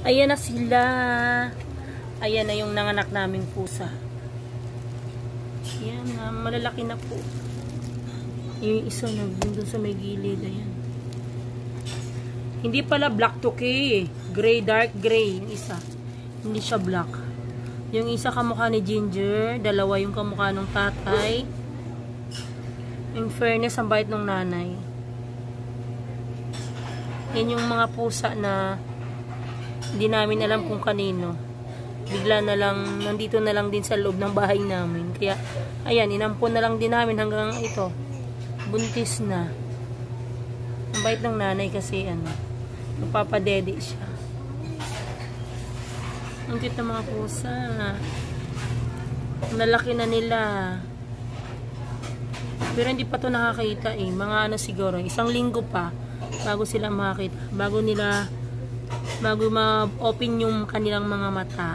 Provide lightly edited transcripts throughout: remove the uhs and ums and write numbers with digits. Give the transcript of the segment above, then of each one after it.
Ayan na sila. Ayan na yung nanganak naming pusa. Ayan na, malalaki na po. Yung isa na doon sa may gilid. Ayan. Hindi pala black to K. Gray, dark gray. Yung isa. Hindi siya black. Yung isa kamukha ni Ginger. Dalawa yung kamukha ng tatay. In fairness, ang bait ng nanay. Yan yung mga pusa na hindi namin alam kung kanino. Bigla na lang, nandito na lang din sa loob ng bahay namin. Kaya, ayan, inampon na lang din namin hanggang ito. Buntis na. Ang bait ng nanay kasi, magpapadede siya. Ang cute ng mga pusa. Nalaki na nila. Pero hindi pa to nakakita eh. Mga siguro, isang linggo pa bago sila makakita. Bago ma-open yung kanilang mga mata.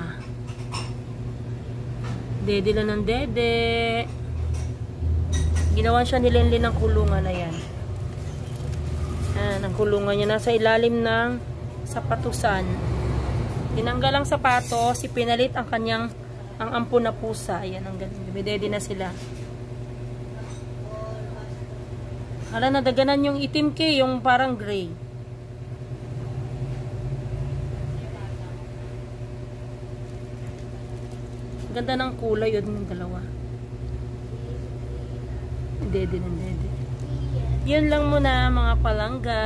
Dede lang ng dede. Ginawa siya ni Lenlen ng kulungan na yan. Ang kulungan niya nasa ilalim ng sapatusan. Tinanggal ang sapatos, ipinalit ang ang ampon na pusa. Ayan, ang galing. Dede na sila. Hala, nadaganan yung itim K, yung parang gray. Ganda ng kulay yun yung dalawa. Dede ng dede. Yun lang muna mga palangga.